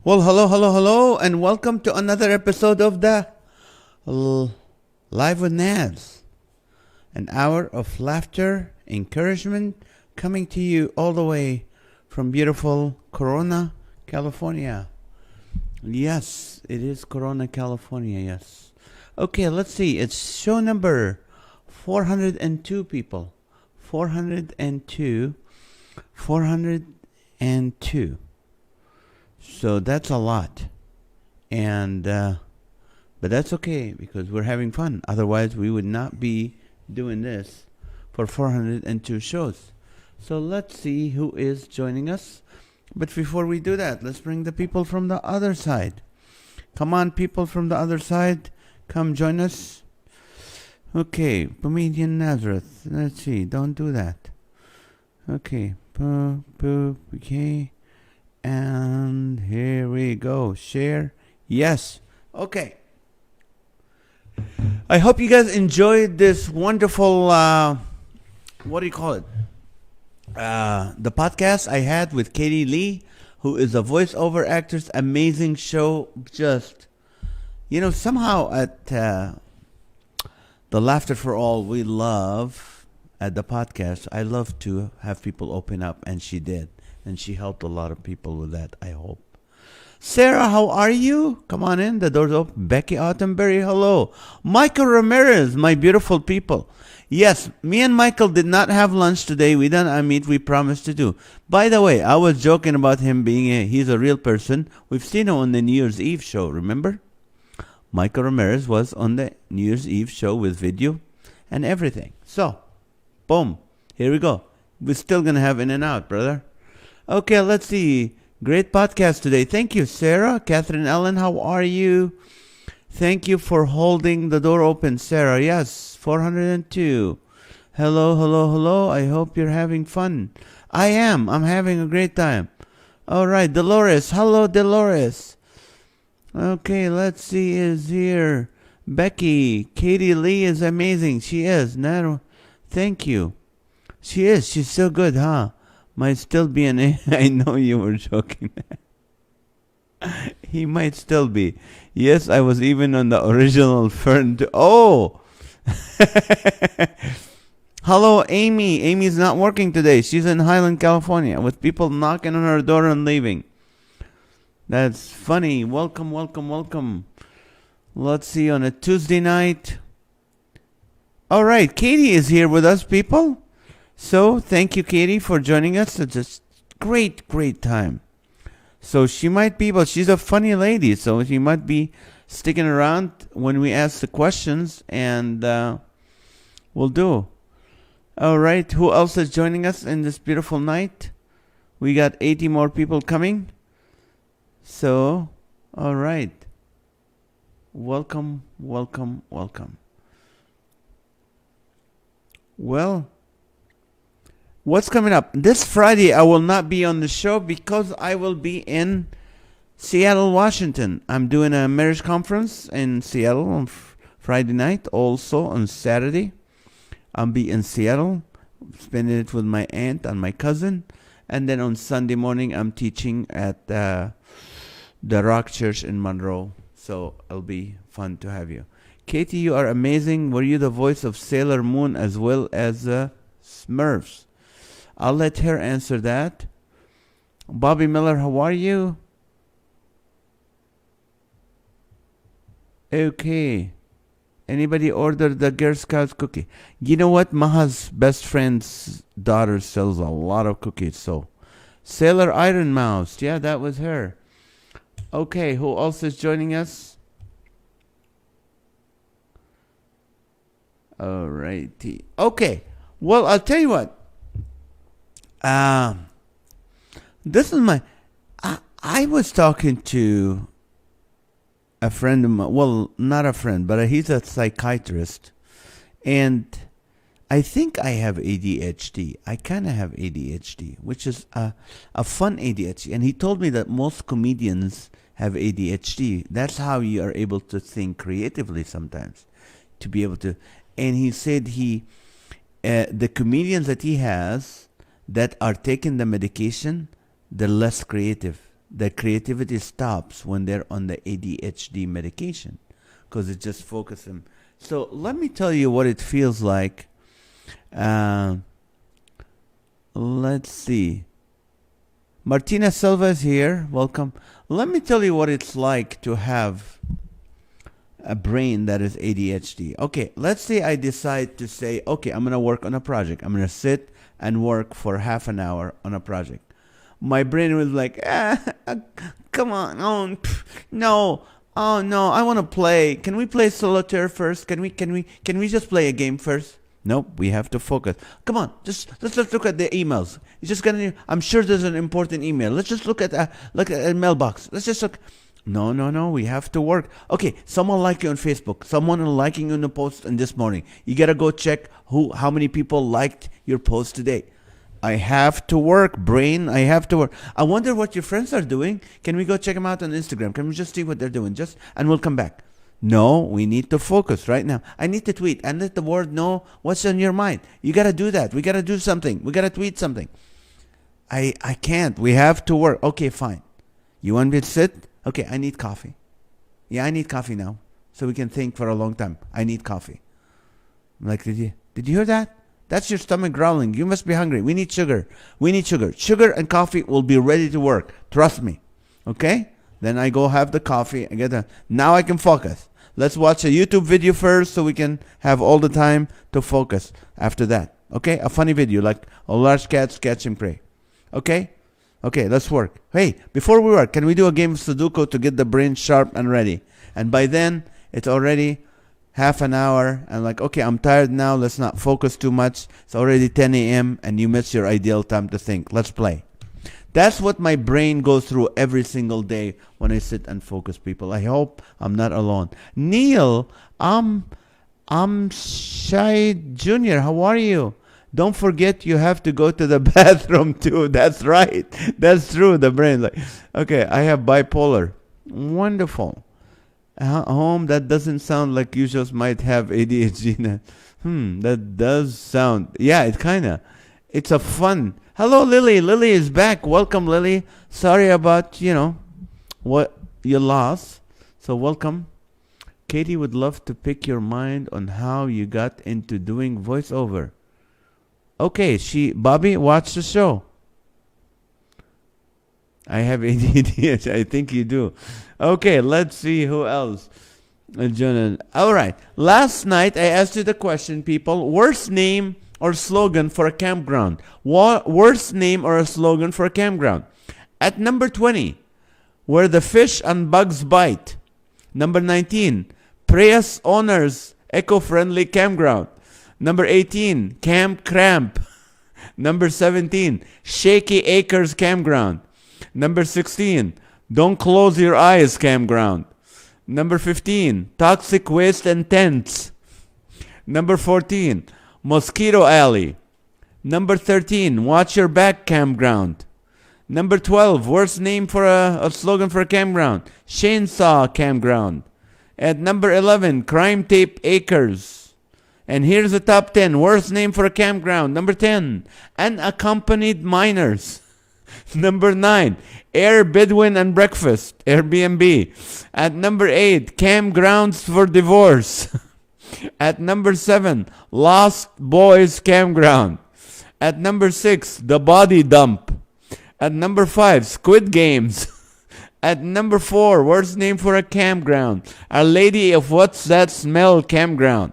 Well, hello, hello, hello, and welcome to another episode of the Live with NAZ. An hour of laughter, encouragement, coming to you all the way from beautiful Corona, California. Yes, it is Corona, California, yes. Okay, let's see. It's show number 402, people. 402. 402. So that's a lot. And, but that's okay because we're having fun. Otherwise, we would not be doing this for 402 shows. So let's see who is joining us. But before we do that, let's bring the people from the other side. Come on, people from the other side. Come join us. Okay, Comedian Nazareth. Let's see. Don't do that. Okay. Okay. And here we go. Share. Yes. Okay. I hope you guys enjoyed this wonderful, what do you call it? The podcast I had with Katie Lee, who is a voiceover actress. Amazing show. Just, somehow at the Laughter for All, we love at the podcast. I love to have people open up, and she did. And she helped a lot of people with that, I hope. Sarah, how are you? Come on in. The door's open. Becky Autumnberry, hello. Michael Ramirez, my beautiful people. Yes, me and Michael did not have lunch today. We done a meet we promised to do. By the way, I was joking about him he's a real person. We've seen him on the New Year's Eve show, remember? Michael Ramirez was on the New Year's Eve show with video and everything. So, boom. Here we go. We're still going to have In and Out, brother. Okay, let's see. Great podcast today. Thank you, Sarah. Catherine Ellen, how are you? Thank you for holding the door open, Sarah. Yes, 402. Hello, hello, hello. I hope you're having fun. I am. I'm having a great time. All right, Dolores. Hello, Dolores. Okay, let's see. Is here Becky. Katie Lee is amazing. She is. Thank you. She is. She's so good, huh? Might still be an A. I know you were joking. He might still be. Yes, I was even on the original Fern. Oh! Hello, Amy. Amy's not working today. She's in Highland, California with people knocking on her door and leaving. That's funny. Welcome, welcome, welcome. Let's see, on a Tuesday night. All right, Katie is here with us, people. So, thank you, Katie, for joining us. It's a great, great time. So, she might be, but she's a funny lady, so she might be sticking around when we ask the questions, and we'll do. All right, who else is joining us in this beautiful night? We got 80 more people coming. So, all right. Welcome, welcome, welcome. Well, what's coming up? This Friday, I will not be on the show because I will be in Seattle, Washington. I'm doing a marriage conference in Seattle on Friday night. Also on Saturday, I'll be in Seattle, spending it with my aunt and my cousin. And then on Sunday morning, I'm teaching at the Rock Church in Monroe. So it'll be fun to have you. Katie, you are amazing. Were you the voice of Sailor Moon as well as Smurfs? I'll let her answer that. Bobby Miller, how are you? Okay. Anybody ordered the Girl Scouts cookie? You know what? Maha's best friend's daughter sells a lot of cookies. So, Sailor Iron Mouse. Yeah, that was her. Okay, who else is joining us? Alrighty. Okay. Well, I'll tell you what. This is my. I was talking to a friend of mine. Well, not a friend, but he's a psychiatrist, and I think I have ADHD. I kind of have ADHD, which is a fun ADHD. And he told me that most comedians have ADHD. That's how you are able to think creatively sometimes, to be able to. And he said the comedians that he has that are taking the medication, they're less creative. the creativity stops when they're on the ADHD medication because it just focuses them. So let me tell you what it feels like. Let's see. Martina Silva is here. Welcome. Let me tell you what it's like to have a brain that is ADHD. Okay, let's say I decide to say, okay, I'm going to work on a project. I'm going to sit and work for half an hour on a project. My brain was like, come on, no, oh no, I want to play. Can we play solitaire first? Can we just play a game first? Nope, we have to focus. Come on, let's look at the emails. It's just gonna. I'm sure there's an important email. Let's just look at a mailbox. Let's just look. No. We have to work. Okay, someone liked you on Facebook. Someone liking you in the post on this morning. You gotta go check how many people liked your post today. I have to work, brain. I have to work. I wonder what your friends are doing. Can we go check them out on Instagram? Can we just see what they're doing? And we'll come back. No, we need to focus right now. I need to tweet and let the world know what's on your mind. You got to do that. We got to do something. We got to tweet something. I can't. We have to work. Okay, fine. You want me to sit? Okay, I need coffee. Yeah, I need coffee now. So we can think for a long time. I need coffee. I'm like, did you hear that? That's your stomach growling. You must be hungry. We need sugar. We need sugar. Sugar and coffee will be ready to work. Trust me. Okay? Then I go have the coffee. Now I can focus. Let's watch a YouTube video first so we can have all the time to focus after that. Okay? A funny video like a large cat catching prey. Okay? Okay, let's work. Hey, before we work, can we do a game of Sudoku to get the brain sharp and ready? And by then, it's already half an hour. And like, okay, I'm tired now. Let's not focus too much. It's already 10 a.m. and you miss your ideal time to think. Let's play. That's what my brain goes through every single day when I sit and focus, people. I hope I'm not alone. Neil, I'm Shy Jr. How are you? Don't forget you have to go to the bathroom too. That's right. That's true. The brain. Like, okay, I have bipolar. Wonderful. Home, that doesn't sound like you just might have ADHD. That does sound. Yeah, it kind of. It's a fun. Hello, Lily. Lily is back. Welcome, Lily. Sorry about, what you lost. So welcome. Katie would love to pick your mind on how you got into doing voiceover. Okay, Bobby, watch the show. I have ADD. I think you do. Okay, let's see who else. Jonathan. All right. Last night, I asked you the question, people. Worst name or slogan for a campground? Worst name or a slogan for a campground? At number 20, where the fish and bugs bite. Number 19, Prius owners eco-friendly campground. Number 18, Camp Cramp. Number 17, Shaky Acres Campground. Number 16, Don't Close Your Eyes Campground. Number 15, Toxic Waste and Tents. Number 14, Mosquito Alley. Number 13, Watch Your Back Campground. Number 12, worst name for a slogan for a campground, Chainsaw Campground. At number 11, Crime Tape Acres. And here's the top 10, worst name for a campground. Number 10, Unaccompanied Minors. Number 9, Air Bedouin and Breakfast, Airbnb. At number 8, Campgrounds for Divorce. At number 7, Lost Boys Campground. At number 6, The Body Dump. At number 5, Squid Games. At number 4, worst name for a campground, Our Lady of What's That Smell Campground.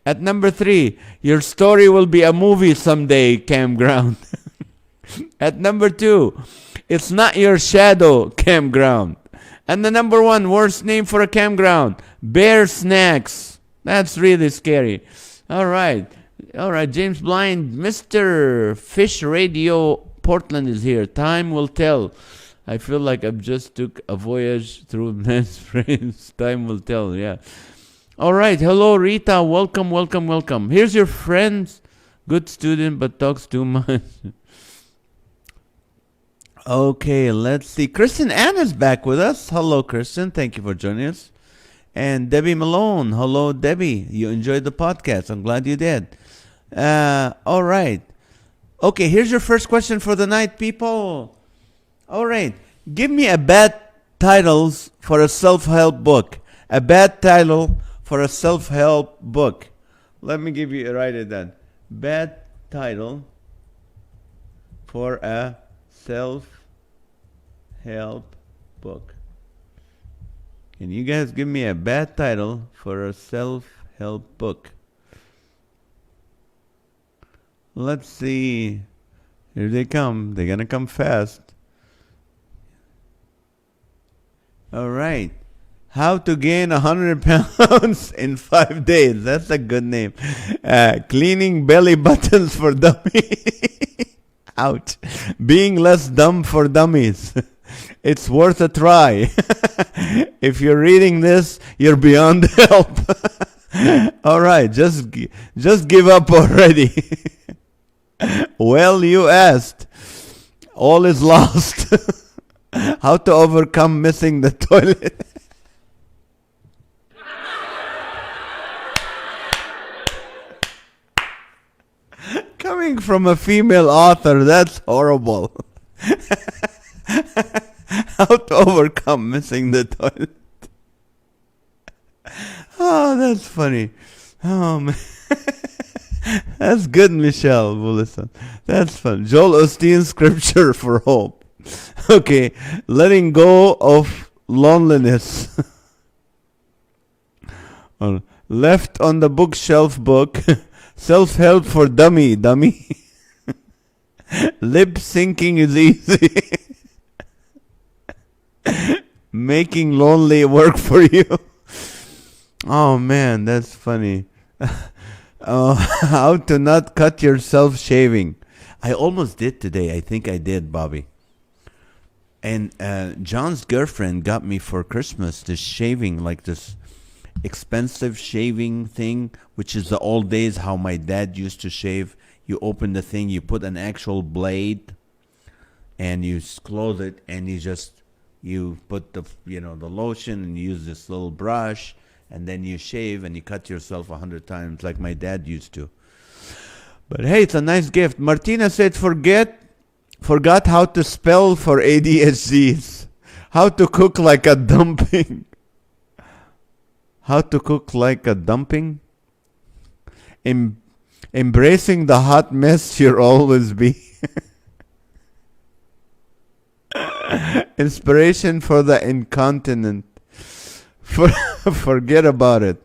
At number 3, Your Story Will Be a Movie Someday Campground. At number 2, It's Not Your Shadow Campground. And the number 1 worst name for a campground, Bear Snacks. That's really scary. All right, James Blind, Mr. Fish Radio Portland is here. Time will tell. I feel like I've just took a voyage through men's brains. Time will tell, yeah. All right, hello, Rita. Welcome. Here's your friend, good student, but talks too much. Okay, let's see. Kristen Anna's back with us. Hello, Kristen. Thank you for joining us. And Debbie Malone. Hello, Debbie. You enjoyed the podcast. I'm glad you did. All right. Okay, here's your first question for the night, people. All right. Give me a bad titles for a self-help book. A bad title for a self-help book. Let me give you, write it down. Bad title for a self-help book. Can you guys give me a bad title for a self-help book? Let's see. Here they come. They're going to come fast. All right. How to gain 100 pounds in 5 days. That's a good name. Cleaning belly buttons for dummies. Ouch. Being less dumb for dummies. It's worth a try. If you're reading this, you're beyond help. All right. Just give up already. Well, you asked. All is lost. How to overcome missing the toilet. Coming from a female author, that's horrible. How to overcome missing the toilet. Oh, that's funny. Oh, man. That's good, Michelle Bullison. That's fun. Joel Osteen's scripture for hope. Okay, letting go of loneliness. Left on the bookshelf book. Self-help for dummy. Lip syncing is easy. Making lonely work for you. Oh man, that's funny. How to not cut yourself shaving. I almost did today. I think I did, Bobby. And John's girlfriend got me for Christmas this shaving, like this expensive shaving thing, which is the old days how my dad used to shave. You open the thing, you put an actual blade, and you close it, and you put the lotion, and you use this little brush, and then you shave, and you cut yourself 100 times like my dad used to. But hey, it's a nice gift. Martina said, forgot how to spell for ADHDs. How to cook like a dumpling. How to cook like a dumpling? Embracing the hot mess you'll always be. Inspiration for the incontinent. Forget about it.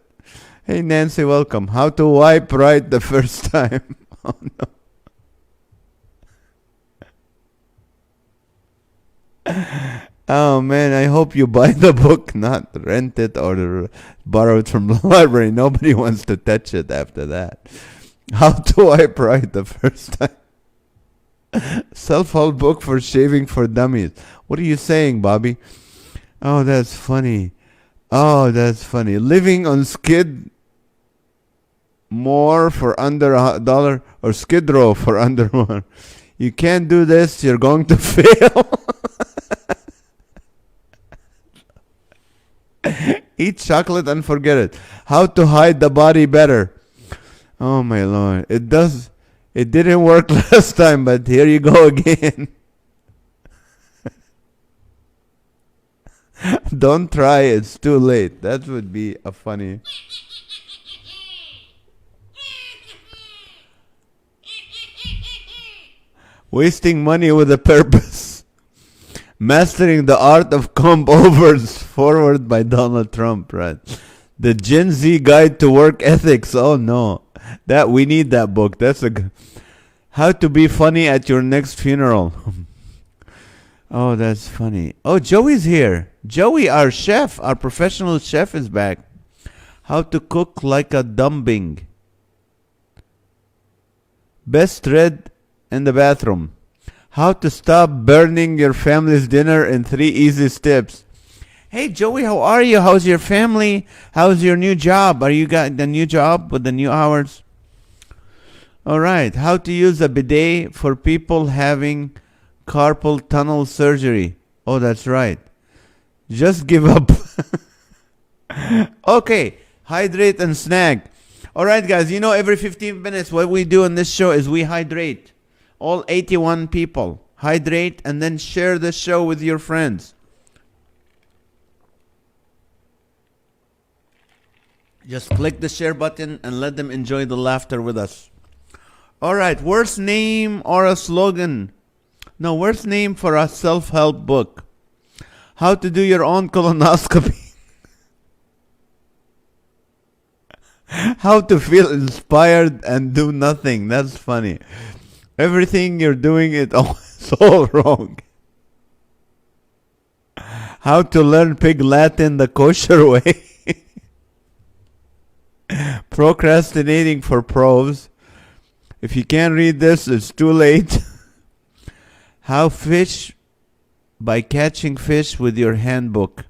Hey, Nancy, welcome. How to wipe right the first time. Oh, no. Oh, man, I hope you buy the book, not rent it or borrow it from the library. Nobody wants to touch it after that. How to wipe right the first time. Self-help book for shaving for dummies. What are you saying, Bobby? Oh, that's funny. Living on Skid More for under $1 or Skid Row for under $1. You can't do this. You're going to fail. Eat chocolate and forget it. How to hide the body better. Oh my Lord. It didn't work last time, but here you go again. Don't try, it's too late. That would be a funny. Wasting money with a purpose. Mastering the art of comb overs, forward by Donald Trump, right? The Gen Z Guide to Work Ethics. Oh no. We need that book. That's how to be funny at your next funeral. Oh, that's funny. Oh, Joey's here. Joey, our chef, our professional chef is back. How to cook like a dumpling. Best read in the bathroom. How to stop burning your family's dinner in 3 easy steps. Hey, Joey, how are you? How's your family? How's your new job? Are you got the new job with the new hours? All right. How to use a bidet for people having carpal tunnel surgery. Oh, that's right. Just give up. Okay. Hydrate and snack. All right, guys. Every 15 minutes, what we do in this show is we hydrate. All 81 people. hydrate, and then share the show with your friends. Just click the share button and let them enjoy the laughter with us. All right, worst name or a slogan? No, worst name for a self-help book. How to do your own colonoscopy. How to feel inspired and do nothing. That's funny. Everything you're doing is all wrong. How to learn Pig Latin the kosher way. Procrastinating for pros. If you can't read this, it's too late. How fish by catching fish with your handbook.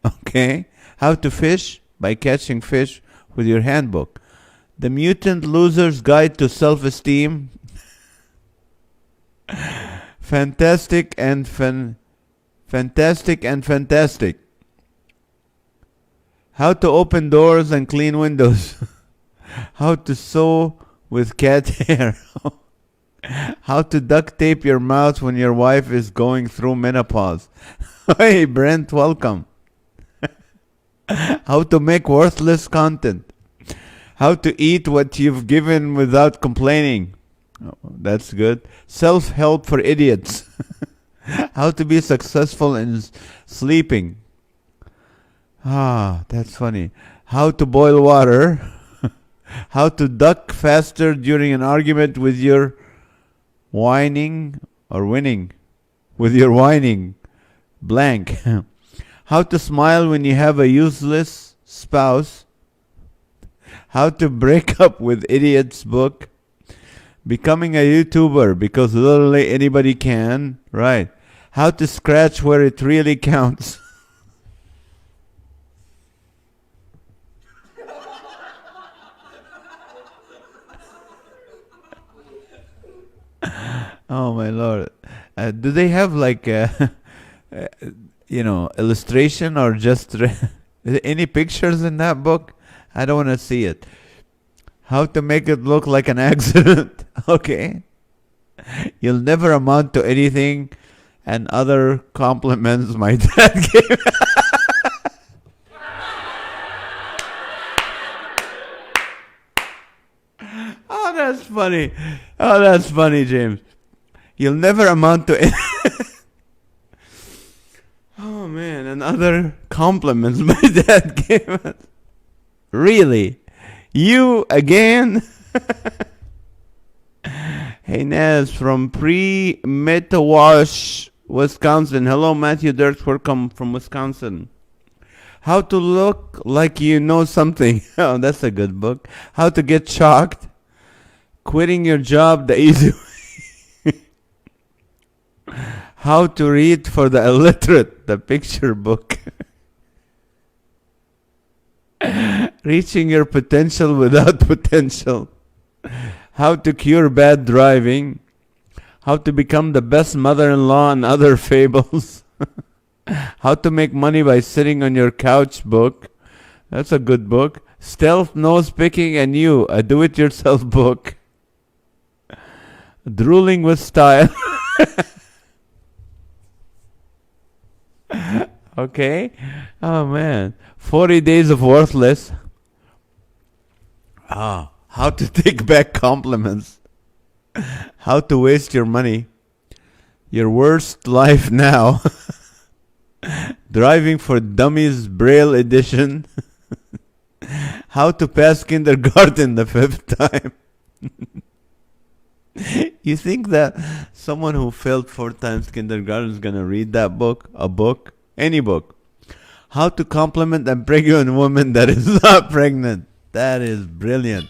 Okay? How to fish by catching fish with your handbook. The Mutant Loser's Guide to Self-Esteem. Fantastic and fantastic. How to open doors and clean windows. How to sew with cat hair. How to duct tape your mouth when your wife is going through menopause. Hey, Brent, welcome. How to make worthless content. How to eat what you've given without complaining. Oh, that's good. Self-help for idiots. How to be successful in sleeping. Ah, that's funny. How to boil water. How to duck faster during an argument with your whining or winning. With your whining. Blank. How to smile when you have a useless spouse. How to break up with idiots book. Becoming a YouTuber because literally anybody can. Right. How to scratch where it really counts. Oh my Lord. Do they have like illustration or just any pictures in that book? I don't want to see it. How to make it look like an accident. Okay. You'll never amount to anything, and other compliments my dad gave. Oh, that's funny. Oh, that's funny, James. You'll never amount to anything. Oh, man. And other compliments my dad gave us. Really? You again? Hey, NAZ from Pre-Metawash, Wisconsin. Hello, Matthew Dirks. Welcome from Wisconsin. How to look like you know something. Oh, that's a good book. How to get shocked. Quitting your job the easy way. How to read for the illiterate. The picture book. Reaching your potential without potential. How to cure bad driving. How to become the best mother-in-law and other fables. How to make money by sitting on your couch book. That's a good book. Stealth, nose picking, and you, a do-it-yourself book. Drooling with style. Okay. Oh, man. 40 Days of Worthless. Ah, how to take back compliments. How to waste your money. Your worst life now. Driving for Dummies Braille Edition. How to pass kindergarten the 5th time. You think that someone who failed 4 times kindergarten is going to read that book? A book? Any book. How to compliment a pregnant woman that is not pregnant. That is brilliant.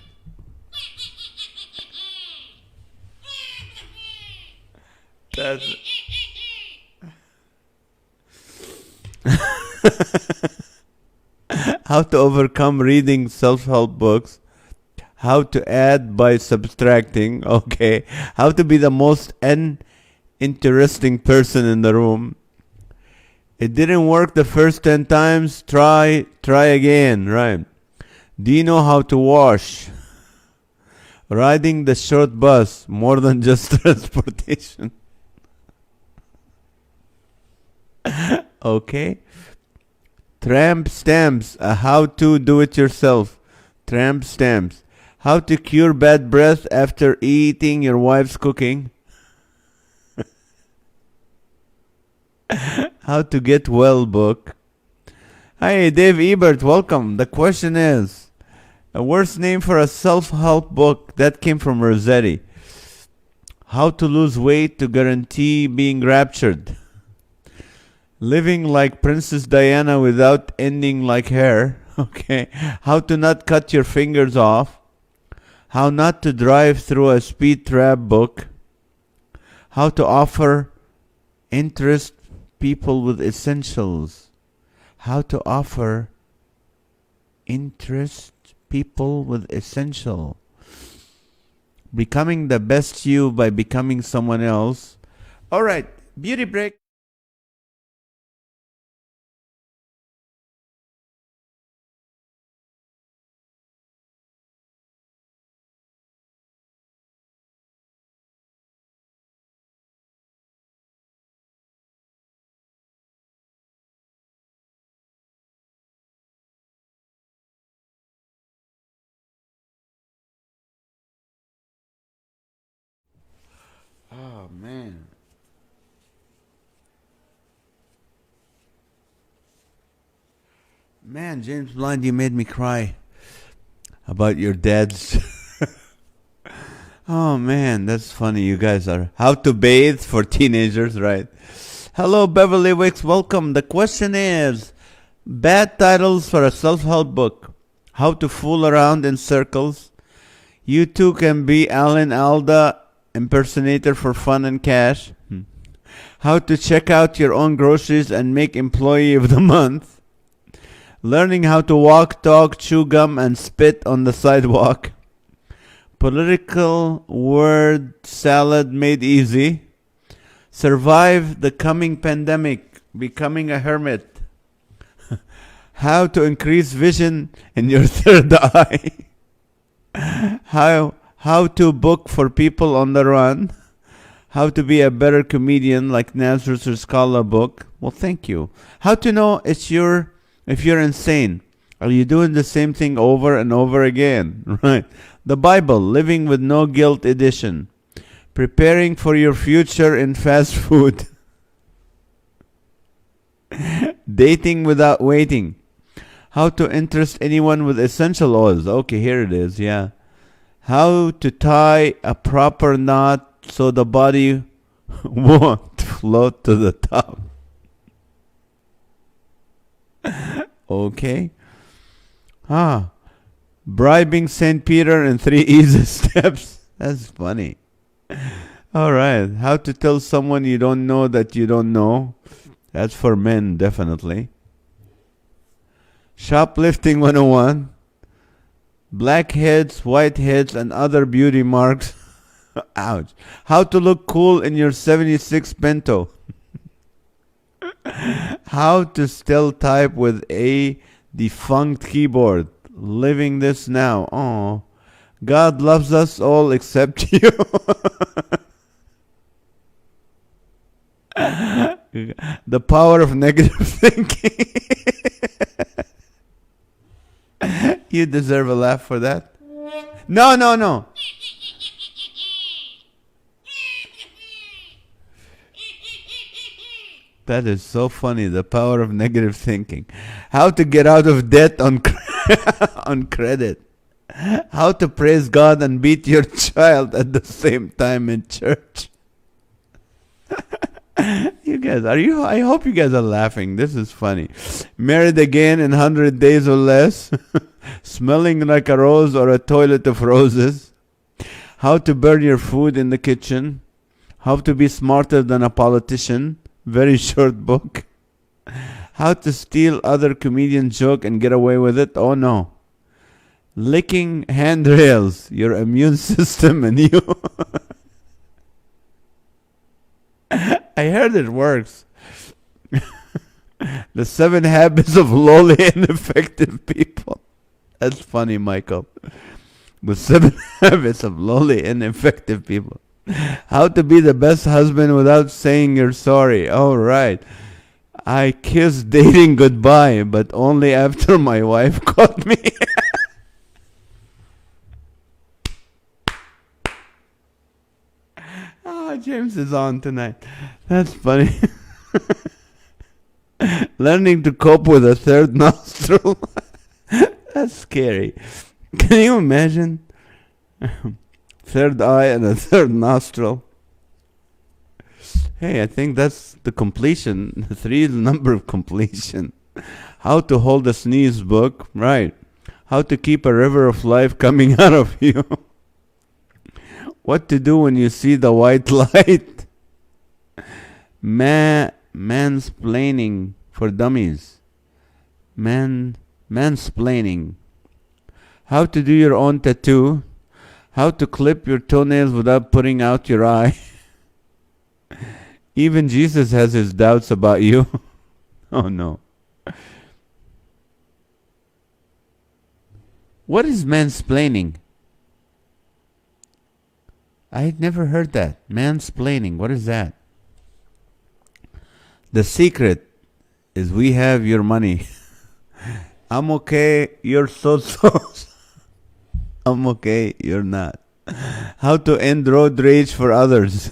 That's how to overcome reading self-help books. How to add by subtracting. Okay. How to be the most uninteresting person in the room. It didn't work the first 10 times. Try again. Right. Do you know how to wash? Riding the short bus. More than just transportation. Okay. Tramp stamps. A how to do it yourself. Tramp stamps. How to cure bad breath after eating your wife's cooking. How to get well book. Hi, Dave Ebert. Welcome. The question is a worst name for a self-help book that came from Rossetti. How to lose weight to guarantee being raptured. Living like Princess Diana without ending like her. Okay. How to not cut your fingers off. How not to drive through a speed trap book. How to offer interest people with essentials. How to offer interest people with essential. Becoming the best you by becoming someone else. All right, beauty break. Oh man. Man, James Blunt, you made me cry about your dad's. Oh man, that's funny. You guys are how to bathe for teenagers, right? Hello, Beverly Wicks. Welcome. The question is bad titles for a self help book. How to fool around in circles. You too can be Alan Alda impersonator for fun and cash. How to check out your own groceries and make employee of the month. Learning how to walk, talk, chew gum, and spit on the sidewalk. Political word salad made easy. Survive the coming pandemic. Becoming a hermit. How to increase vision in your third eye. How to book for people on the run. How to be a better comedian like NAZ versus Scala book. Well, thank you. How to know if you're insane. Are you doing the same thing over and over again? Right. The Bible, Living with No Guilt edition. Preparing for your future in fast food. Dating without waiting. How to interest anyone with essential oils. Okay, here it is. Yeah. How to tie a proper knot so the body won't float to the top. Okay. Bribing St. Peter in 3 easy steps. That's funny. All right. How to tell someone you don't know that you don't know. That's for men, definitely. Shoplifting 101. Blackheads, whiteheads, and other beauty marks. Ouch. How to look cool in your 76 Bento. How to still type with a defunct keyboard. Living this now. Oh, God loves us all except you. The power of negative thinking. You deserve a laugh for that. No, no, no. That is so funny. The power of negative thinking. How to get out of debt on on credit. How to praise God and beat your child at the same time in church. You guys, are you? I hope you guys are laughing. This is funny. Married again in 100 days or less. Smelling like a rose or a toilet of roses. How to burn your food in the kitchen. How to be smarter than a politician. Very short book. How to steal other comedians' joke and get away with it. Oh no. Licking handrails. Your immune system and you. I heard it works. The 7 habits of lowly and effective people. That's funny, Michael. The 7 habits of lowly and effective people. How to be the best husband without saying you're sorry. All right. I kissed dating goodbye, but only after my wife caught me. Oh, James is on tonight. That's funny. Learning to cope with a third nostril. That's scary. Can you imagine? Third eye and a third nostril. Hey, I think that's the completion. 3 is the number of completion. How to hold a sneeze book. Right. How to keep a river of life coming out of you. What to do when you see the white light. Mansplaining for dummies. Mansplaining. How to do your own tattoo. How to clip your toenails without putting out your eye. Even Jesus has his doubts about you. Oh no. What is mansplaining? I had never heard that. Mansplaining. What is that? The secret is we have your money. I'm okay. You're so. I'm okay. You're not. How to end road rage for others.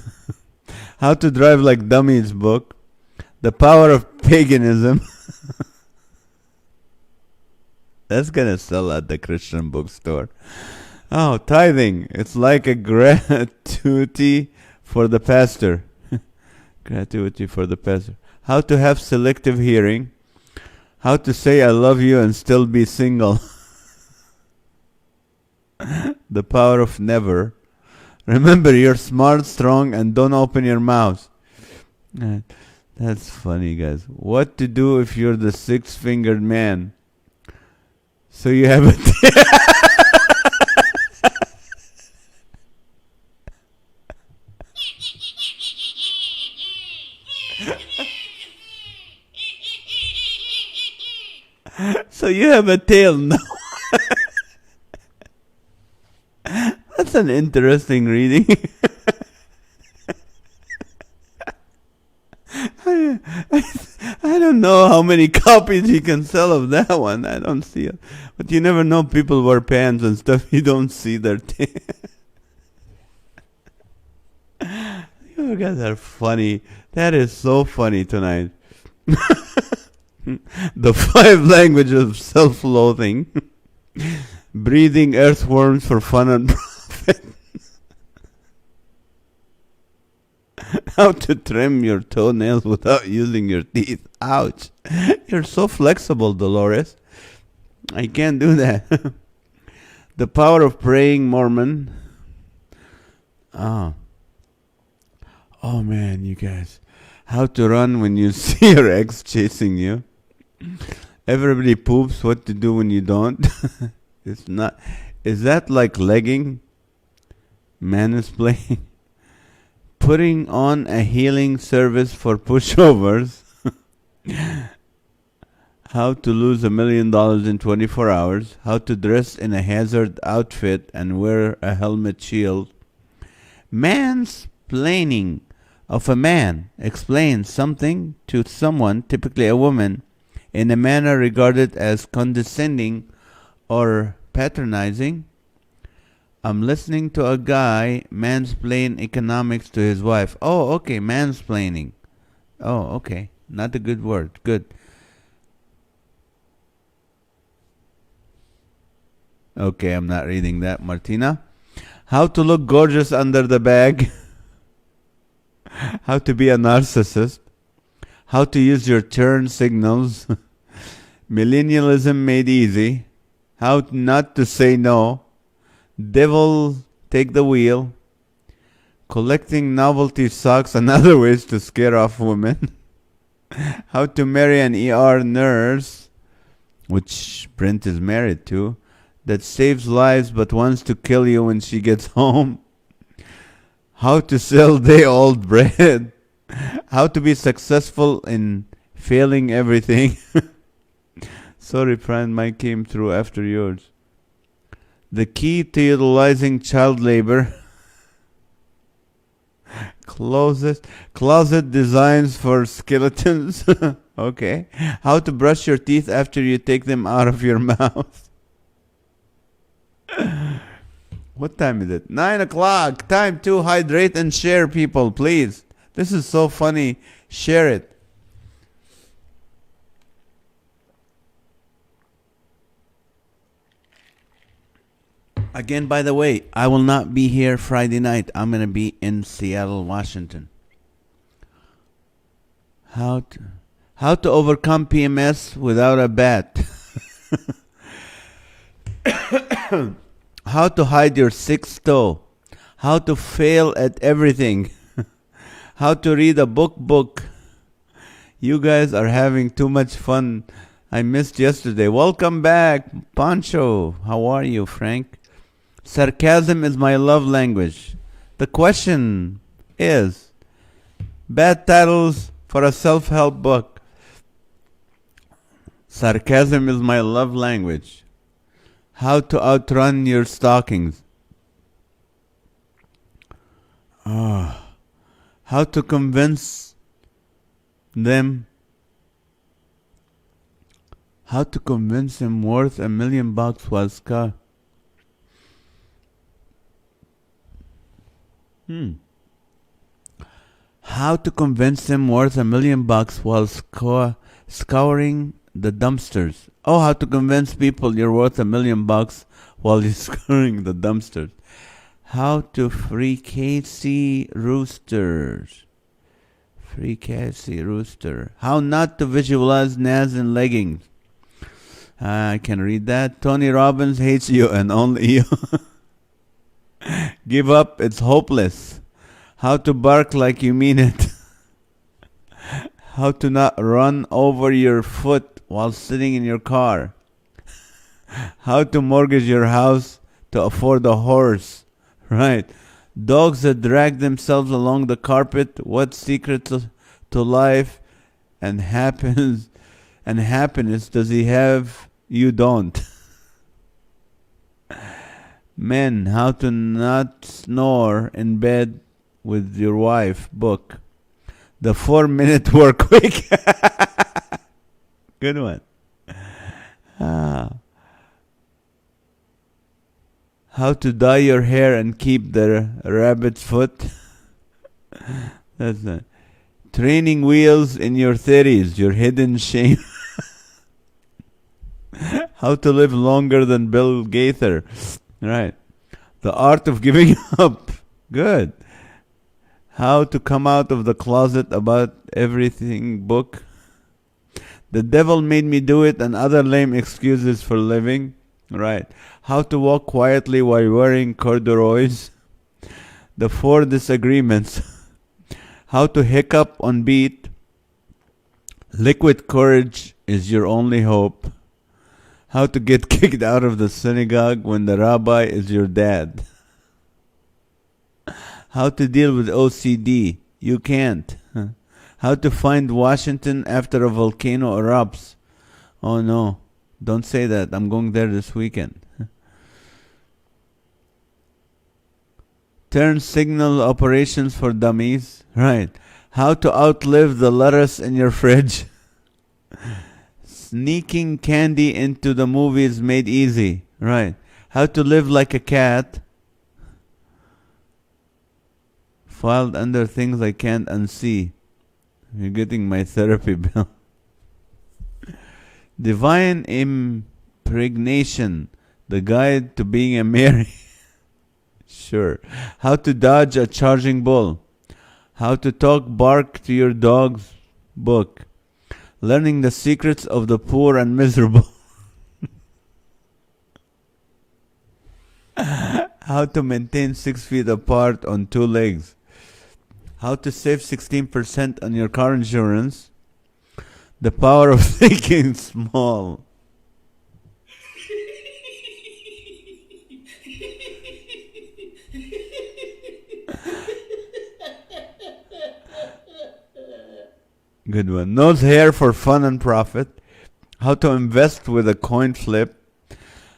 How to drive like dummies book. The power of paganism. That's gonna sell at the Christian bookstore. Oh, tithing. It's like a gratuity for the pastor. Gratuity for the pastor. How to have selective hearing. How to say I love you and still be single. The power of never. Remember, you're smart, strong, and don't open your mouth. That's funny, guys. What to do if you're the 6-fingered man? So you have a... So you have a tail now. That's an interesting reading. I don't know how many copies you can sell of that one. I don't see it. But you never know. People wear pants and stuff. You don't see their tail. You guys are funny. That is so funny tonight. The 5 languages of self-loathing. Breathing earthworms for fun and profit. How to trim your toenails without using your teeth. Ouch. You're so flexible, Dolores. I can't do that. The power of praying Mormon. Oh man, you guys. How to run when you see your ex chasing you. Everybody poops. What to do when you don't. It's not. Is that like legging? Mansplaining. Putting on a healing service for pushovers. How to lose $1 million in 24 hours. How to dress in a hazard outfit and wear a helmet shield. Mansplaining of a man explains something to someone, typically a woman, in a manner regarded as condescending or patronizing. I'm listening to a guy mansplain economics to his wife. Oh, okay, mansplaining. Oh, okay. Not a good word. Good. Okay, I'm not reading that, Martina. How to look gorgeous under the bag. How to be a narcissist. How to use your turn signals. Millennialism made easy. How not to say no. Devil take the wheel. Collecting novelty socks and other ways to scare off women. How to marry an ER nurse, which Brent is married to, that saves lives but wants to kill you when she gets home. How to sell day-old bread. How to be successful in failing everything. Sorry, friend, mine came through after yours. The key to utilizing child labor. Closet designs for skeletons. Okay. How to brush your teeth after you take them out of your mouth. What time is it? 9 o'clock. Time to hydrate and share, people, please. This is so funny. Share it. Again, by the way, I will not be here Friday night. I'm going to be in Seattle, Washington. How to overcome PMS without a bat. How to hide your sixth toe. How to fail at everything. How to read a book. You guys are having too much fun. I missed yesterday. Welcome back, Pancho. How are you, Frank? Sarcasm is my love language. The question is, bad titles for a self-help book. Sarcasm is my love language. How to outrun your stockings. How to convince them. How to convince him worth $1 million while Scott. How to convince him worth $1 million while scouring the dumpsters. Oh, how to convince people you're worth $1 million while you're scouring the dumpsters. How to free KC roosters. Free KC rooster. How not to visualize NAZ in leggings. I can read that. Tony Robbins hates you and only you. Give up, it's hopeless. How to bark like you mean it. How to not run over your foot while sitting in your car. How to mortgage your house to afford a horse. Right. Dogs that drag themselves along the carpet. What secret to life and happiness does he have? You don't. Men, how to not snore in bed with your wife book. The 4-minute work week. Good one. How to dye your hair and keep the rabbit's foot. That's not. Training wheels in your 30s, your hidden shame. How to live longer than Bill Gaither. Right. The art of giving up. Good. How to come out of the closet about everything book. The devil made me do it and other lame excuses for living. Right. How to walk quietly while wearing corduroys. The 4 disagreements. How to hiccup on beat. Liquid courage is your only hope. How to get kicked out of the synagogue when the rabbi is your dad. How to deal with OCD. You can't. How to find Washington after a volcano erupts. Oh no, don't say that. I'm going there this weekend. Turn signal operations for dummies. Right. How to outlive the lettuce in your fridge. Sneaking candy into the movies made easy. Right. How to live like a cat. Filed under things I can't unsee. You're getting my therapy bill. Divine impregnation. The guide to being a Mary. Sure. How to dodge a charging bull. How to talk bark to your dog's book. Learning the secrets of the poor and miserable. How to maintain 6 feet apart on 2 legs. How to save 16% on your car insurance. The power of thinking small. Good one. Nose hair for fun and profit. How to invest with a coin flip.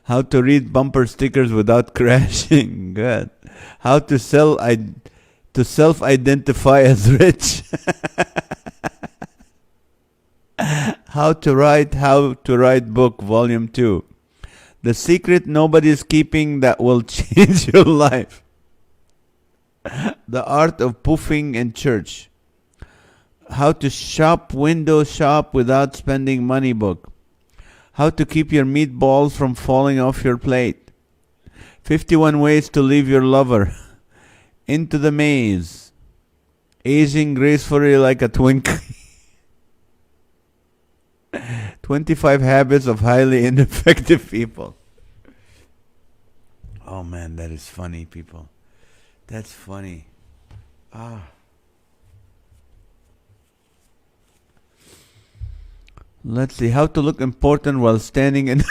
How to read bumper stickers without crashing. Good. How to sell to self-identify as rich. How to write book, volume 2. The secret nobody's keeping that will change your life. The art of poofing in church. How to window shop without spending money book. How to keep your meatballs from falling off your plate. 51 ways to leave your lover. Into the maze. Aging gracefully like a Twinkie. 25 habits of highly ineffective people. Oh man, that is funny, people. That's funny. Let's see. How to look important while standing in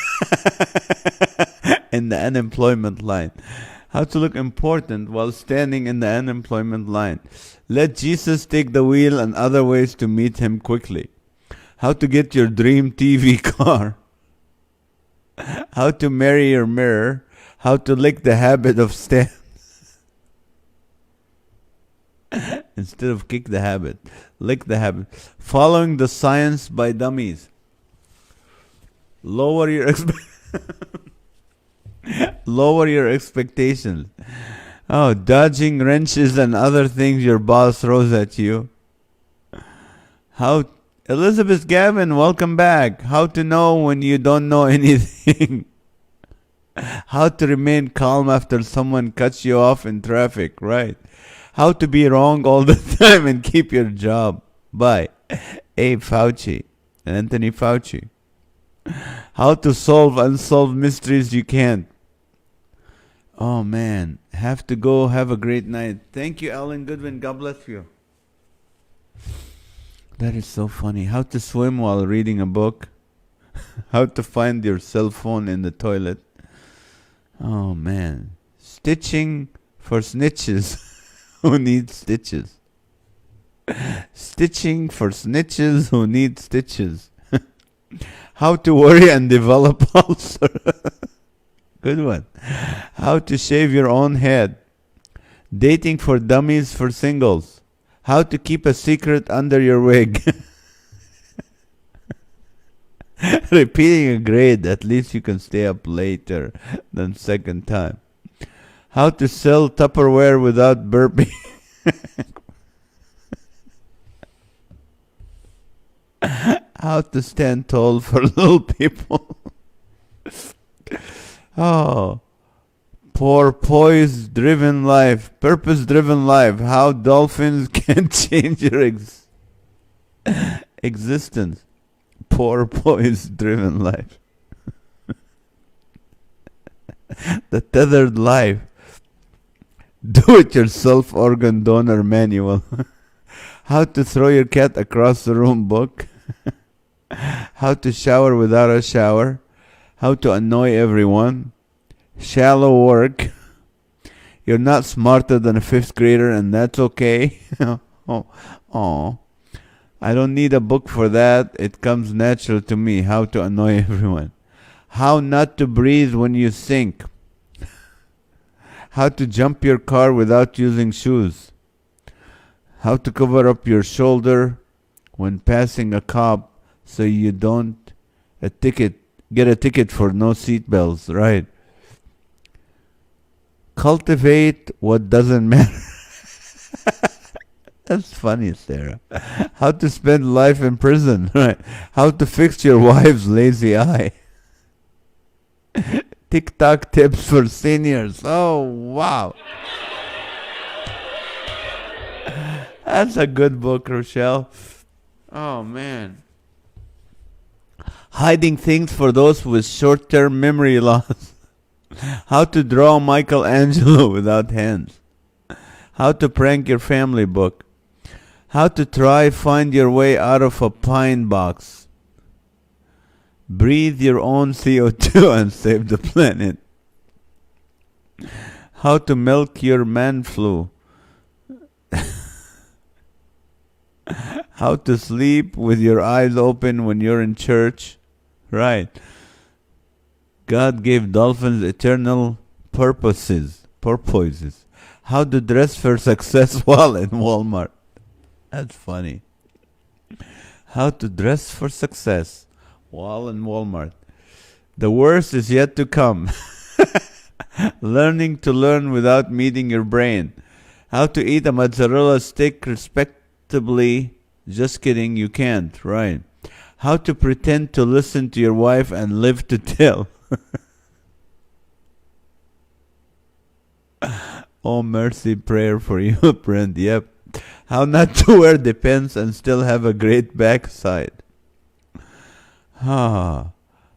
in the unemployment line. How to look important while standing in the unemployment line. Let Jesus take the wheel and other ways to meet him quickly. How to get your dream TV car. How to marry your mirror. How to lick the habit of stand. Instead of kick the habit, lick the habit. Following the science by dummies. Lower your lower your expectations. Oh, dodging wrenches and other things your boss throws at you. How Elizabeth Gavin, welcome back. How to know when you don't know anything. How to remain calm after someone cuts you off in traffic, right? How to be wrong all the time and keep your job. By Abe Fauci, Anthony Fauci. How to solve unsolved mysteries you can't. Oh man, have to go. Have a great night. Thank you, Alan Goodwin. God bless you. That is so funny. How to swim while reading a book. How to find your cell phone in the toilet. Oh man. Stitching for snitches. Who need stitches? Stitching for snitches who need stitches. How to worry and develop ulcer. Good one. How to shave your own head. Dating for dummies for singles. How to keep a secret under your wig. Repeating a grade, at least you can stay up later than second time. How to sell Tupperware without burping. How to stand tall for little people. Oh, purpose-driven life. How dolphins can change your existence. Purpose-driven life. The tethered life. Do-it-yourself organ donor manual. How to throw your cat across the room book. How to shower without a shower. How to annoy everyone. Shallow work. You're not smarter than a 5th grader and that's okay. Oh. I don't need a book for that. It comes natural to me. How to annoy everyone. How not to breathe when you sink. How to jump your car without using shoes. How to cover up your shoulder when passing a cop so you don't get a ticket for no seatbelts, right? Cultivate what doesn't matter. That's funny, Sarah. How to spend life in prison, right? How to fix your wife's lazy eye. TikTok tips for seniors. Oh, wow. That's a good book, Rochelle. Oh, man. Hiding things for those with short-term memory loss. How to draw Michelangelo without hands. How to prank your family book. How to find your way out of a pine box. Breathe your own CO2 and save the planet. How to milk your man flu. How to sleep with your eyes open when you're in church. Right. God gave dolphins eternal purposes. How to dress for success while in Walmart. That's funny. How to dress for success while in Walmart. The worst is yet to come. Learning to learn without meeting your brain. How to eat a mozzarella stick respectably. Just kidding, you can't, right? How to pretend to listen to your wife and live to tell. Oh, mercy prayer for you, friend. Yep. How not to wear depends and still have a great backside. How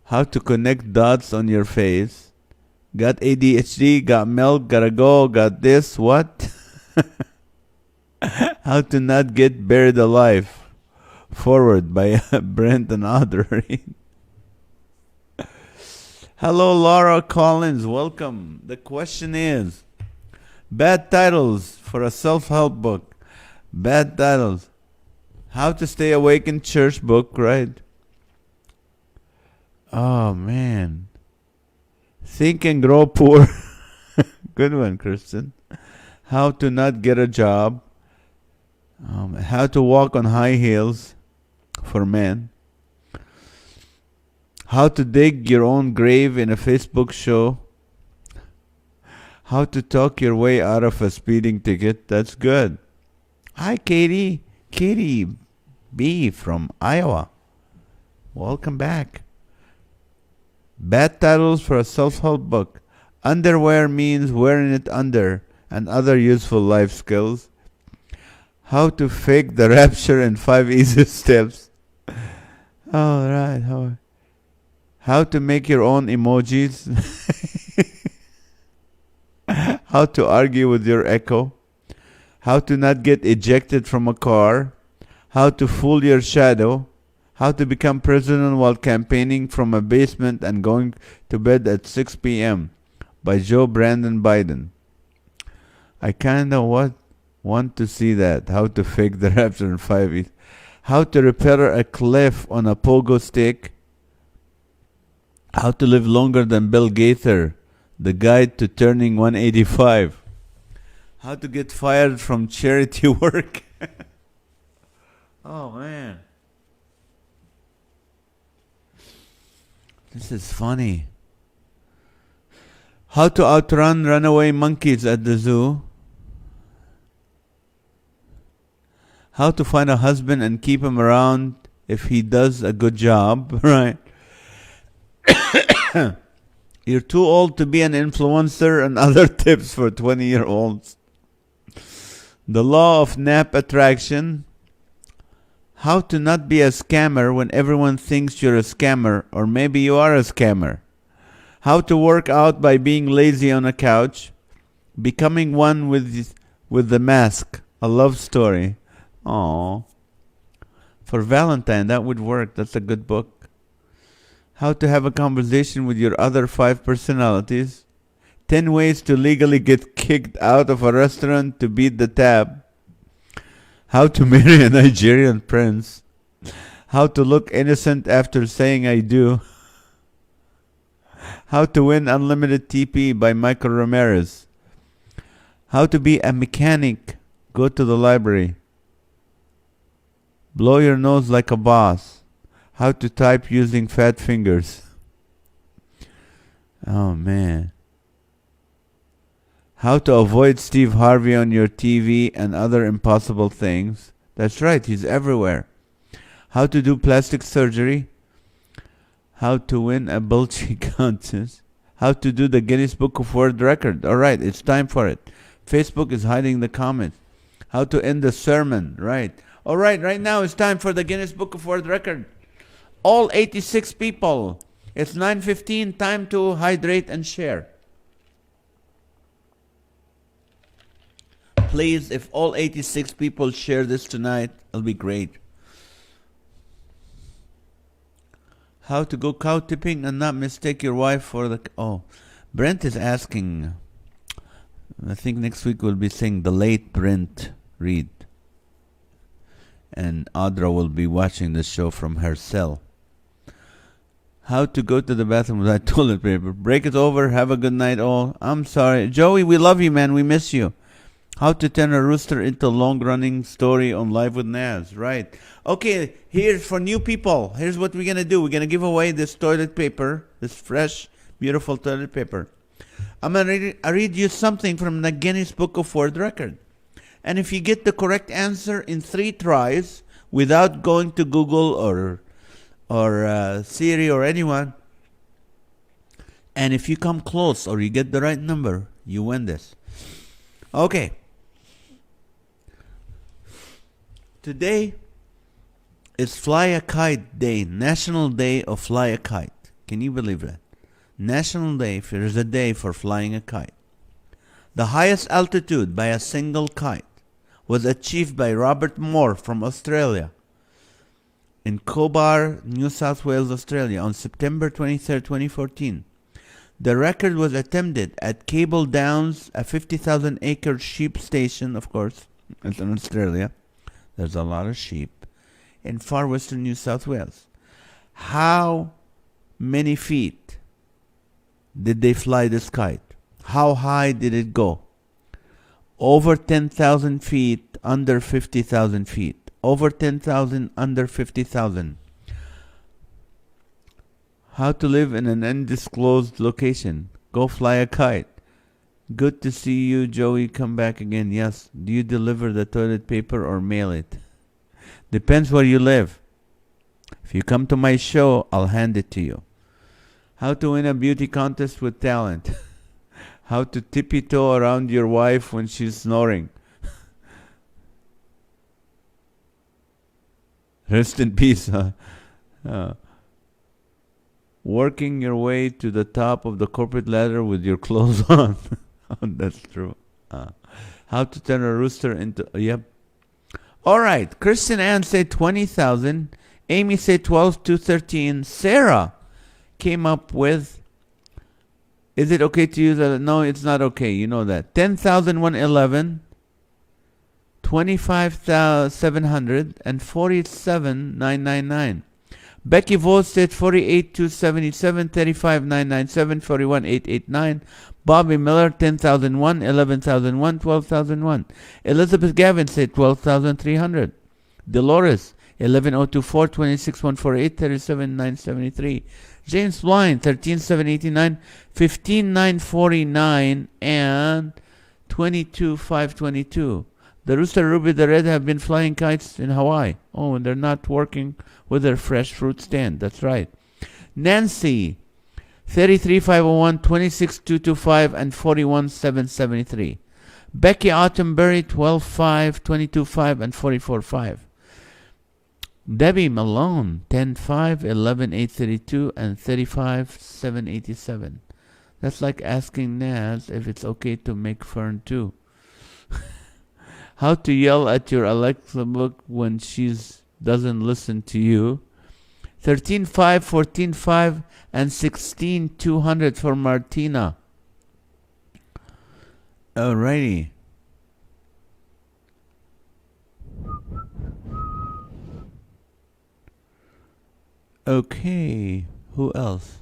to connect dots on your face. Got ADHD, got milk, gotta go, got this, what? How to not get buried alive. Forward by Brent and Audrey. Hello, Laura Collins. Welcome. The question is, bad titles for a self-help book. Bad titles. How to Stay Awake in Church book, right? Oh, man. Think and Grow Poor. Good one, Kristen. How to Not Get a Job. How to Walk on High Heels for men. How to Dig Your Own Grave in a Facebook show. How to Talk Your Way Out of a Speeding Ticket. That's good. Hi, Katie. Katie B. from Iowa. Welcome back. Bad titles for a self-help book. Underwear means wearing it under, and other useful life skills. How to Fake the Rapture in 5 Easy Steps. All right. How to Make Your Own Emojis. How to Argue with Your Echo. How to Not Get Ejected from a Car. How to Fool Your Shadow. How to Become President While Campaigning from a Basement and Going to Bed at 6 p.m. by Joe Brandon Biden. I kind of want to see that. How to Fake the Rapture in 5 Easy. How to Repair a Cliff on a Pogo Stick. How to Live Longer Than Bill Gaither. The Guide to Turning 185. How to Get Fired from Charity Work. Oh, man. This is funny. How to Outrun Runaway Monkeys at the Zoo. How to Find a Husband and Keep him around if he does a good job. Right. You're too old to be an influencer and other tips for 20-year-olds. The Law of Nap Attraction. How to Not Be a Scammer when everyone thinks you're a scammer, or maybe you are a scammer. How to Work Out by being lazy on a couch. Becoming One with the Mask. A love story. Aww. For Valentine, that would work. That's a good book. How to Have a Conversation with Your Other 5 Personalities. 10 Ways to Legally Get Kicked Out of a Restaurant to Beat the Tab. How to Marry a Nigerian Prince. How to Look Innocent After Saying I Do. How to Win Unlimited TP by Michael Ramirez. How to Be a Mechanic. Go to the library. Blow Your Nose Like a Boss. How to Type Using Fat Fingers. Oh, man. How to Avoid Steve Harvey on your TV and other impossible things. That's right, he's everywhere. How to Do Plastic Surgery. How to Win a Bulgy Contest. How to Do the Guinness Book of World Record. All right, it's time for it. Facebook is hiding the comments. How to End the Sermon. Right. All right, right now it's time for the Guinness Book of World Record. All 86 people. It's 9:15. Time to hydrate and share. Please, if all 86 people share this tonight, it'll be great. How to go cow tipping and not mistake your wife for the... Oh, Brent is asking... I think next week we'll be saying the late Brent Reed. And Audra will be watching the show from her cell. How to go to the bathroom without toilet paper. Break it over. Have a good night all. I'm sorry. Joey, we love you, man. We miss you. How to turn a rooster into long-running story on Live with Naz. Right. Okay, here's for new people. Here's what we're going to do. We're going to give away this toilet paper, this fresh, beautiful toilet paper. I'm going to read you something from the Guinness Book of World Record. And if you get the correct answer in 3 tries without going to Google or Siri or anyone, and if you come close or you get the right number, you win this. Okay. Today is Fly a Kite Day, National Day of Fly a Kite. Can you believe that? National Day, there is a day for flying a kite. The highest altitude by a single kite was achieved by Robert Moore from Australia in Cobar, New South Wales, Australia on September 23, 2014. The record was attempted at Cable Downs, a 50,000-acre sheep station, of course, it's in Australia. There's a lot of sheep in far western New South Wales. How many feet did they fly this kite? How high did it go? Over 10,000 feet, under 50,000 feet. Over 10,000, under 50,000. How to live in an undisclosed location. Go fly a kite. Good to see you, Joey. Come back again. Yes. Do you deliver the toilet paper or mail it? Depends where you live. If you come to my show, I'll hand it to you. How to win a beauty contest with talent. How to tippy-toe around your wife when she's snoring. Rest in peace. Working your way to the top of the corporate ladder with your clothes on. That's true. How to turn a rooster into... Yep. All right. Kristen Ann said 20,000. Amy said 12 to 13. Sarah came up with... Is it okay to use that? No, it's not okay. You know that. 10,111. 25,700 and 47,999. Becky Vos said 48,277, 35,997, 41,889. Bobby Miller 10,001, 11,001, 12,001. Elizabeth Gavin said 12,300. Dolores 11,024, 26,148, 37,973. James Blind 13,789, 15,949, and 22,522. The Rooster Ruby the Red have been flying kites in Hawaii. Oh, and they're not working with their fresh fruit stand. That's right. Nancy, 33,501, 26,225, and 41,773. Becky Autumnberry, 12,5, 22,5, and 44,5. Debbie Malone, 10,5, 11,832, and 35,787. That's like asking Naz if it's okay to make fern too. How to yell at your Alexa book when she doesn't listen to you. 13,5, 14,5, and 16,200 for Martina. Alrighty. Okay. Who else?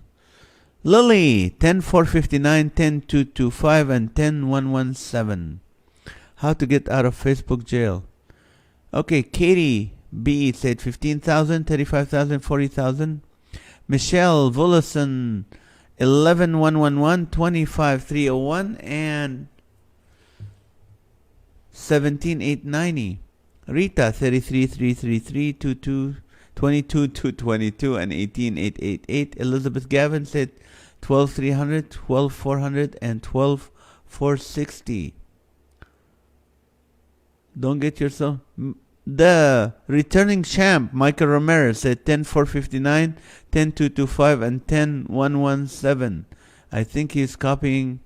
Lily, 10,459, 10,225, and 10,117. How to get out of Facebook jail. Okay, Katie B said 15,000, 35,000, 40,000. Michelle Vullison, 11,111, 25,301, and 17,890. Rita, 33,333, 22,222, and 18,888. Elizabeth Gavin said 12,300, 12,400, and 12,460. Don't get yourself... The returning champ, Michael Ramirez, said 10,459, 10,225, and 10,117. I think he's copying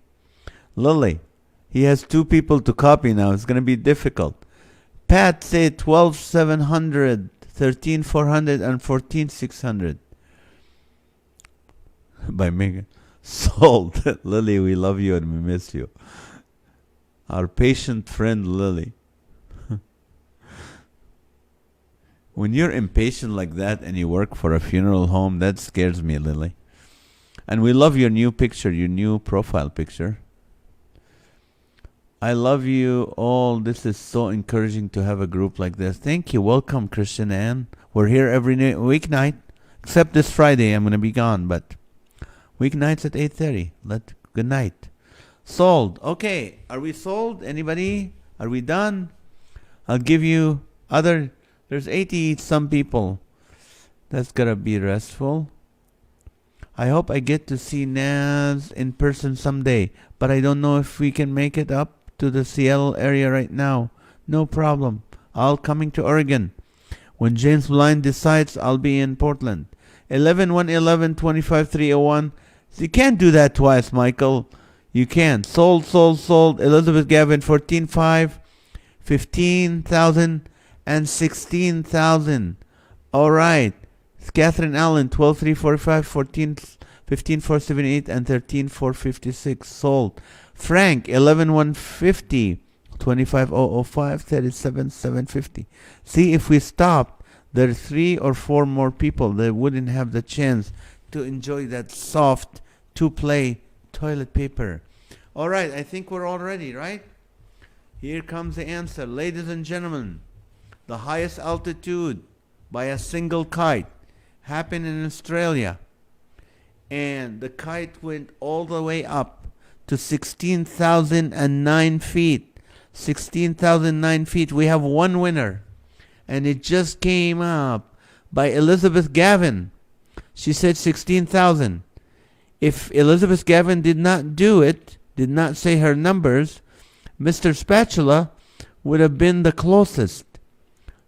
Lily. He has 2 people to copy now. It's going to be difficult. Pat said 12,700, 13,400, and 14,600. By Megan. Sold. Lily, we love you and we miss you. Our patient friend Lily. When you're impatient like that and you work for a funeral home, that scares me, Lily. And we love your new picture, your new profile picture. I love you all. This is so encouraging to have a group like this. Thank you. Welcome, Christian Ann. We're here every weeknight, except this Friday. I'm going to be gone, but weeknights at 8:30. Good night. Sold. Okay. Are we sold? Anybody? Are we done? I'll give you there's 80 some people. That's going to be restful. I hope I get to see NAZ in person someday, but I don't know if we can make it up to the Seattle area right now. No problem. I'll coming to Oregon. When James Blind decides, I'll be in Portland. 11-111-25-301. So you can't do that twice, Michael. You can. Sold. Elizabeth Gavin, 14,500, 15,000, and 16,000. All right. Catherine Allen, 12,345, 15,478, and 13,456. Sold. Frank, 11,150, 25,005, 37,750. See, if we stopped, there are 3 or 4 more people that wouldn't have the chance to enjoy that soft two-play toilet paper. All right, I think we're all ready, right? Here comes the answer. Ladies and gentlemen, the highest altitude by a single kite happened in Australia. And the kite went all the way up to 16,009 feet. 16,009 feet. We have one winner. And it just came up by Elizabeth Gavin. She said 16,000. If Elizabeth Gavin did not do it, did not say her numbers, Mr. Spatula would have been the closest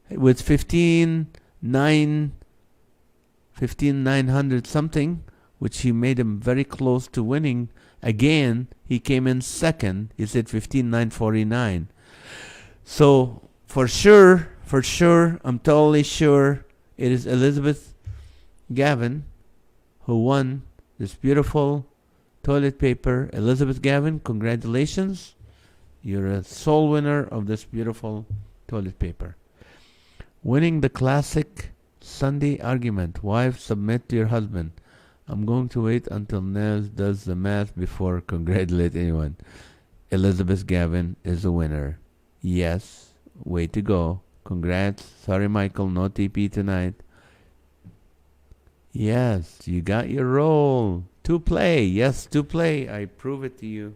with 15,900 something, which he made him very close to winning. Again, he came in second. He said 15,949. So for sure, I'm totally sure it is Elizabeth Gavin who won this beautiful toilet paper. Elizabeth Gavin, congratulations. You're a sole winner of this beautiful toilet paper. Winning the classic Sunday argument. Wife, submit to your husband. I'm going to wait until NAZ does the math before congratulate anyone. Elizabeth Gavin is the winner. Yes, way to go. Congrats. Sorry, Michael, no TP tonight. Yes, you got your roll. To play. Yes, to play. I prove it to you.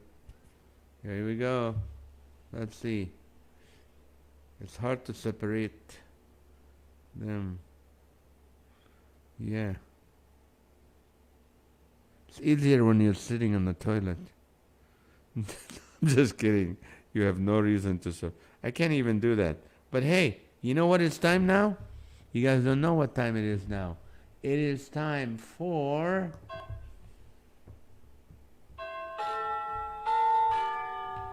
Here we go. Let's see. It's hard to separate them. Yeah. It's easier when you're sitting on the toilet. I'm just kidding. You have no reason to. I can't even do that. But hey, you know what it's time now? You guys don't know what time it is now. It is time for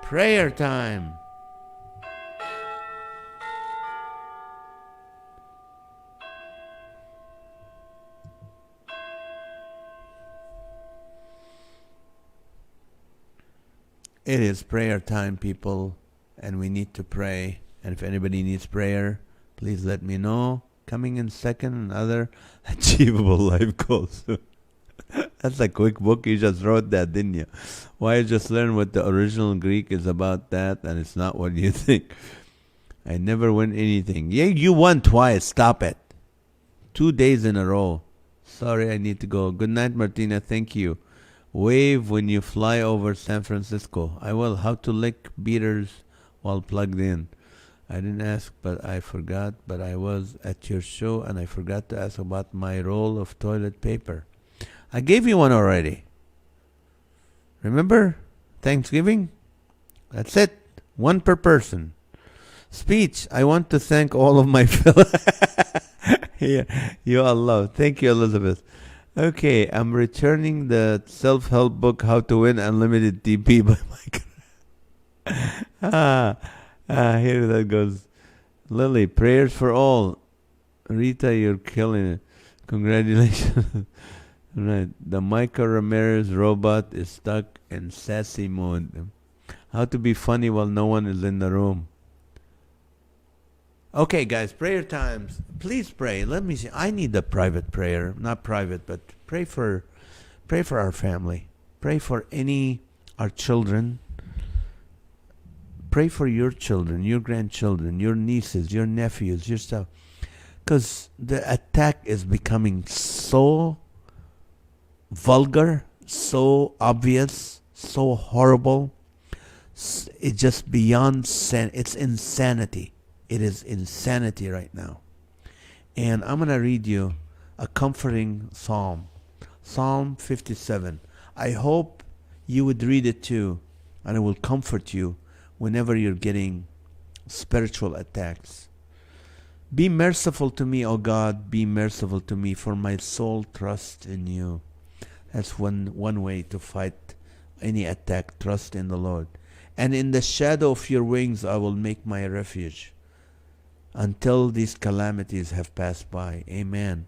prayer time. It is prayer time, people, and we need to pray. And if anybody needs prayer, please let me know. Coming in second and other achievable life goals. That's a quick book. You just wrote that, didn't you? Why just learn what the original Greek is about that, and it's not what you think. I never win anything. Yeah, you won twice. Stop it. 2 days in a row. Sorry, I need to go. Good night, Martina. Thank you. Wave when you fly over San Francisco. I will. How to lick beaters while plugged in. I didn't ask, but I forgot. But I was at your show, and I forgot to ask about my roll of toilet paper. I gave you one already. Remember? Thanksgiving? That's it. One per person. Speech. I want to thank all of my fellow... Yeah, you all love. Thank you, Elizabeth. Okay, I'm returning the self-help book, How to Win Unlimited TP by Mike. Here that goes. Lily, prayers for all. Rita, you're killing it. Congratulations. Right. The Micah Ramirez robot is stuck in sassy mode. How to be funny while no one is in the room. Okay, guys, prayer times. Please pray. Let me see. I need a private prayer. Not private, but pray for our family. Pray for our children. Pray for your children, your grandchildren, your nieces, your nephews, your stuff. Because the attack is becoming so vulgar, so obvious, so horrible. It's just beyond it's insanity. It is insanity right now. And I'm going to read you a comforting psalm. Psalm 57. I hope you would read it too, and it will comfort you whenever you're getting spiritual attacks. Be merciful to me, O God, be merciful to me, for my soul trusts in you. That's one way to fight any attack. Trust in the Lord. And in the shadow of your wings I will make my refuge until these calamities have passed by. Amen.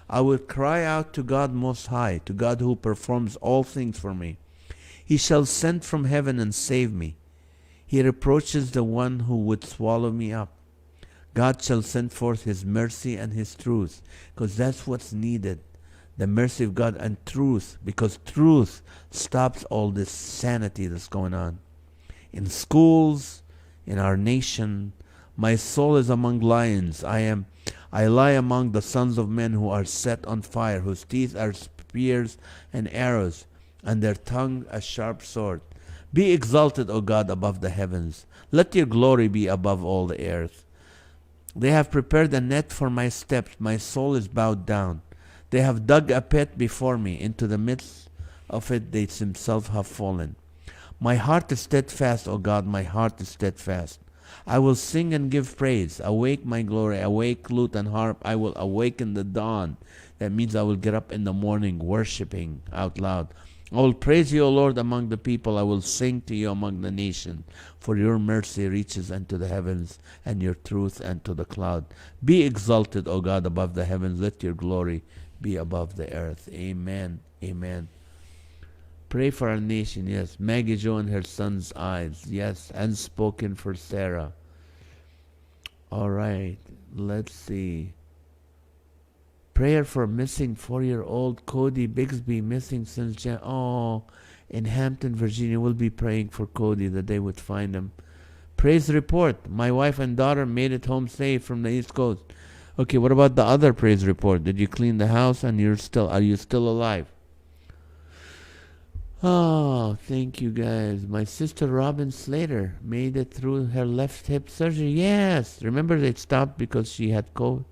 I will cry out to God Most High, to God who performs all things for me. He shall send from heaven and save me. He reproaches the one who would swallow me up. God shall send forth his mercy and his truth, because that's what's needed. The mercy of God and truth, because truth stops all this sanity that's going on. In schools, in our nation, my soul is among lions. I lie among the sons of men who are set on fire, whose teeth are spears and arrows, and their tongue a sharp sword. Be exalted, O God, above the heavens. Let your glory be above all the earth. They have prepared a net for my steps. My soul is bowed down. They have dug a pit before me. Into the midst of it they themselves have fallen. My heart is steadfast, O God, my heart is steadfast. I will sing and give praise. Awake my glory, awake lute and harp. I will awaken the dawn. That means I will get up in the morning worshiping out loud. I will praise you, O Lord, among the people. I will sing to you among the nations. For your mercy reaches unto the heavens, and your truth unto the cloud. Be exalted, O God, above the heavens. Let your glory be above the earth. Amen. Amen. Pray for our nation, yes. Maggie Jo and her son's eyes, yes. Unspoken for Sarah. All right, let's see. Prayer for missing 4-year-old Cody Bixby, missing since in Hampton, Virginia. We'll be praying for Cody that they would find him. Praise report. My wife and daughter made it home safe from the East Coast. Okay, what about the other praise report? Did you clean the house and are you still alive? Oh, thank you guys. My sister Robin Slater made it through her left hip surgery. Yes. Remember they stopped because she had COVID.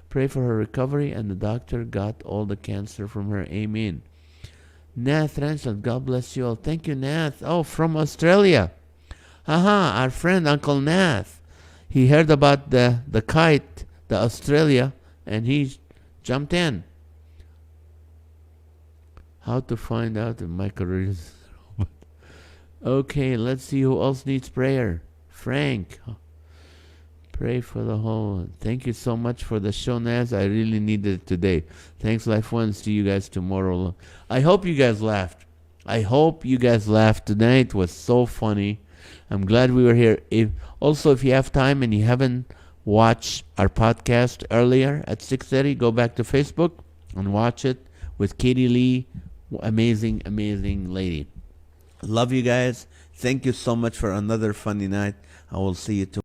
Pray for her recovery, and the doctor got all the cancer from her. Amen. Nath Ransom, God bless you all. Thank you, Nath. Oh, from Australia. Our friend Uncle Nath. He heard about the kite, the Australia, and he jumped in. How to find out if my career is robot. Okay, let's see who else needs prayer. Frank. Pray for the whole. Thank you so much for the show, Naz. I really needed it today. Thanks, Life One. See you guys tomorrow. I hope you guys laughed. I hope you guys laughed tonight. It was so funny. I'm glad we were here. If you have time and you haven't watched our podcast earlier at 6:30, go back to Facebook and watch it with Katie Lee. Amazing, amazing lady. Love you guys. Thank you so much for another funny night. I will see you tomorrow.